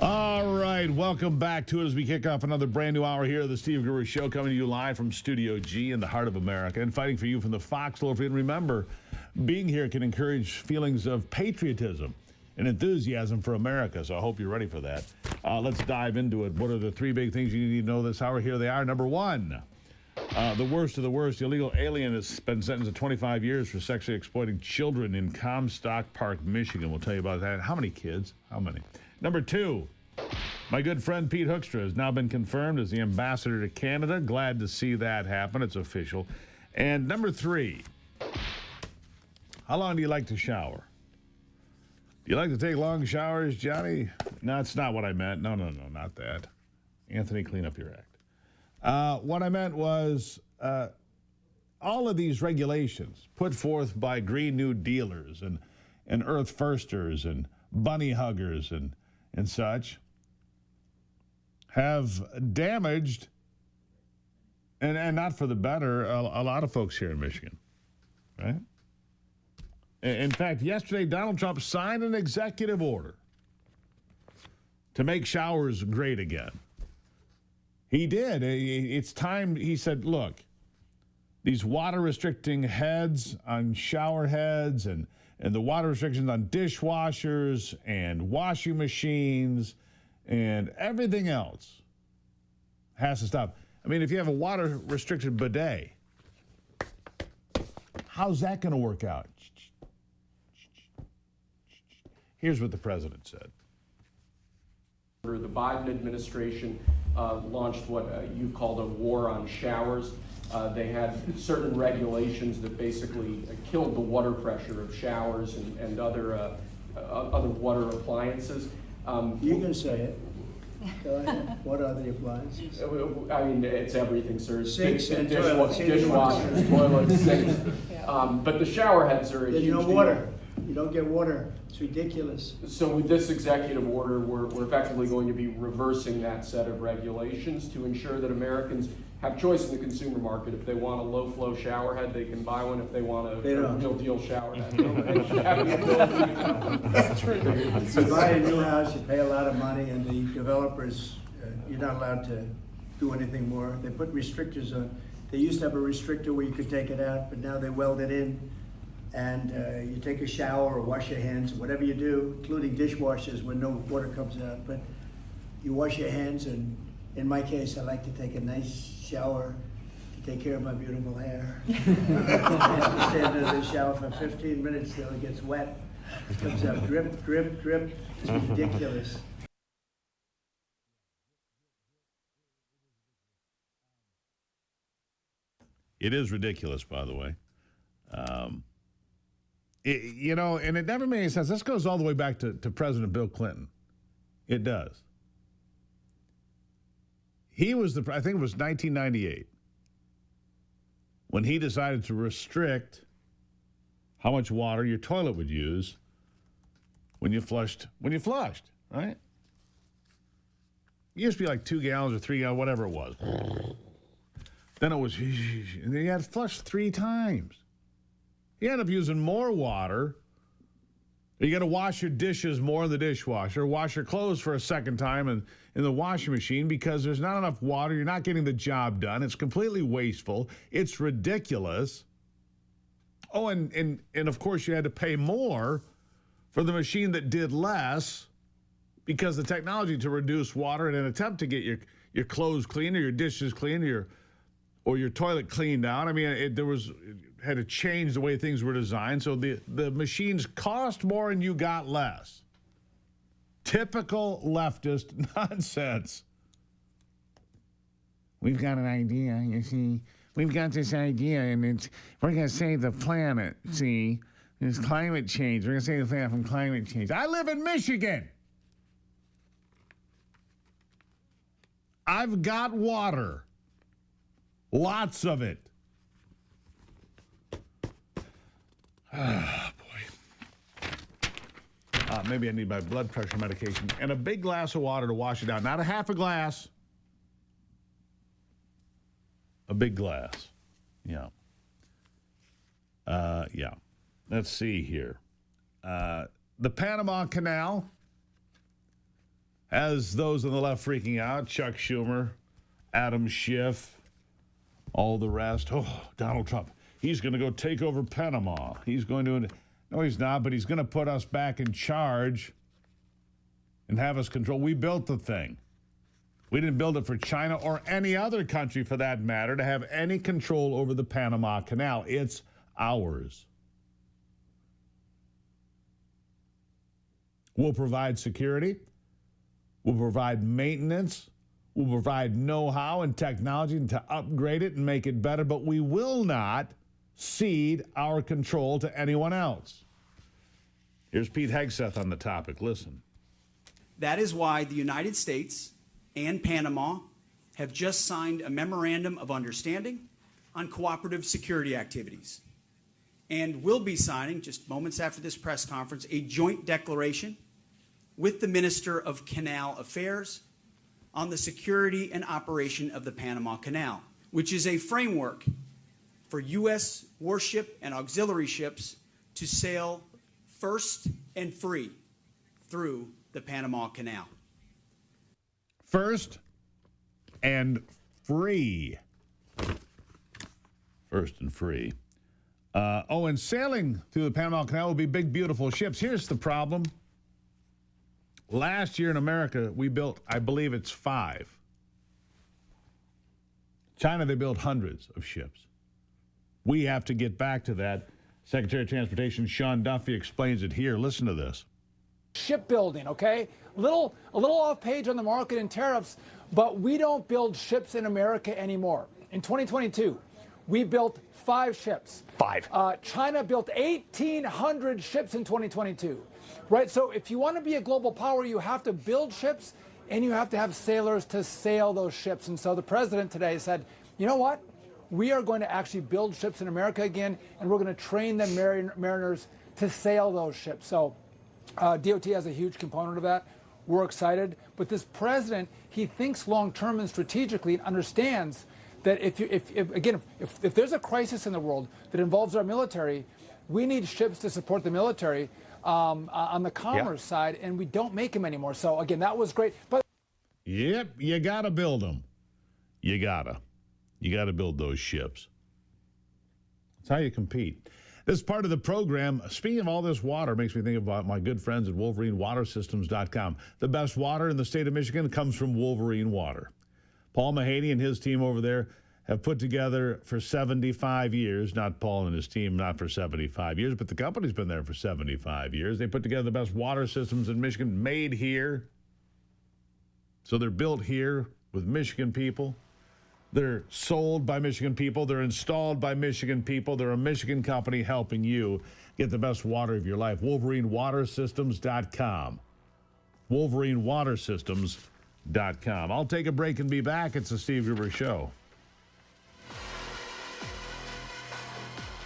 All right, welcome back to it as we kick off another brand new hour here of the Steve Gruber Show, coming to you live from Studio G in the heart of America and fighting for you from the foxhole. If you remember, being here can encourage feelings of patriotism and enthusiasm for America, so I hope you're ready for that. Let's dive into it. What are the three big things you need to know this hour? Here they are. Number one, the worst of the worst. The illegal alien has been sentenced to 25 years for sexually exploiting children in Comstock Park, Michigan. We'll tell you about that. How many kids? How many? Number two, my good friend Pete Hoekstra has now been confirmed as the ambassador to Canada. Glad to see that happen. It's official. And number three, how long do you like to shower? Do you like to take long showers, Johnny? No, that's not what I meant. No, not that. Anthony, clean up your act. What I meant was all of these regulations put forth by Green New Dealers and Earth Firsters and bunny huggers and such have damaged, and not for the better, a lot of folks here in Michigan, right? In fact, yesterday, Donald Trump signed an executive order to make showers great again. He did. It's time. He said, look, these water restricting heads on shower heads and the water restrictions on dishwashers and washing machines and everything else has to stop. I mean, if you have a water restricted bidet, how's that going to work out? Here's what the president said. The Biden administration launched what you've called a war on showers. They had certain regulations that basically killed the water pressure of showers and other water appliances. You can say it. Go ahead. What are the appliances? I mean, it's everything, sir. Sinks and toilets. Dishwashers, toilets, sinks. But the shower heads are a There's huge no deal. water. You don't get water. It's ridiculous. So with this executive order, we're effectively going to be reversing that set of regulations to ensure that Americans have choice in the consumer market. If they want a low-flow shower head, they can buy one. If they want a real deal shower head, they should have the ability. That's true. You buy a new house, you pay a lot of money, and the developers, you're not allowed to do anything more. They put restrictors on. They used to have a restrictor where you could take it out, but now they weld it in. And you take a shower or wash your hands, whatever you do, including dishwashers when no water comes out. But you wash your hands, and in my case, I like to take a nice shower to take care of my beautiful hair. I have to stand under the shower for 15 minutes till it gets wet. It comes out drip, drip, drip. It's ridiculous. It is ridiculous, by the way. And it never made any sense. This goes all the way back to President Bill Clinton. It does. He was I think it was 1998, when he decided to restrict how much water your toilet would use when you flushed, right? It used to be like 2 gallons or 3 gallons, whatever it was. Then it was, and then you had to flush 3 times. You end up using more water. You got to wash your dishes more in the dishwasher, wash your clothes for a second time in the washing machine because there's not enough water. You're not getting the job done. It's completely wasteful. It's ridiculous. Oh, and of course you had to pay more for the machine that did less because the technology to reduce water in an attempt to get your clothes clean or your dishes clean or your toilet cleaned out. I mean, had to change the way things were designed, so the machines cost more and you got less. Typical leftist nonsense. We've got an idea, you see. We've got this idea, and we're going to save the planet, see. It's climate change. We're going to save the planet from climate change. I live in Michigan. I've got water. Lots of it. Ah, boy. Maybe I need my blood pressure medication and a big glass of water to wash it out. Not a half a glass. A big glass. Yeah. Yeah. Let's see here. The Panama Canal As those on the left freaking out, Chuck Schumer, Adam Schiff, all the rest. Oh, Donald Trump. He's going to go take over Panama. He's going to, no, he's not, but he's going to put us back in charge and have us control. We built the thing. We didn't build it for China or any other country, for that matter, to have any control over the Panama Canal. It's ours. We'll provide security. We'll provide maintenance. We'll provide know-how and technology to upgrade it and make it better, but we will not cede our control to anyone else. Here's Pete Hegseth on the topic. Listen. That is why the United States and Panama have just signed a memorandum of understanding on cooperative security activities, and will be signing, just moments after this press conference, a joint declaration with the Minister of Canal Affairs on the security and operation of the Panama Canal, which is a framework for U.S. warship and auxiliary ships to sail first and free through the Panama Canal. First and free. First and free. And sailing through the Panama Canal will be big, beautiful ships. Here's the problem. Last year in America, we built, I believe it's 5. China, they built hundreds of ships. We have to get back to that. Secretary of Transportation Sean Duffy explains it here. Listen to this. Shipbuilding, okay? A little off page on the market and tariffs, but we don't build ships in America anymore. In 2022, we built 5 ships. 5. China built 1,800 ships in 2022, right? So if you want to be a global power, you have to build ships and you have to have sailors to sail those ships. And so the president today said, you know what? We are going to actually build ships in America again, and we're going to train the mariners to sail those ships. So DOT has a huge component of that. We're excited. But this president, he thinks long-term and strategically and understands that if there's a crisis in the world that involves our military, we need ships to support the military on the commerce side, and we don't make them anymore. So, again, that was great. But Yep, you got to build them. You got to build those ships. That's how you compete. This part of the program, speaking of all this water, makes me think about my good friends at WolverineWaterSystems.com. The best water in the state of Michigan comes from Wolverine Water. Paul Mahaney and his team over there have put together for 75 years, not Paul and his team, not for 75 years, but the company's been there for 75 years. They put together the best water systems in Michigan, made here. So they're built here with Michigan people. They're sold by Michigan people. They're installed by Michigan people. They're a Michigan company helping you get the best water of your life. WolverineWaterSystems.com. WolverineWaterSystems.com. I'll take a break and be back. It's the Steve Gruber Show.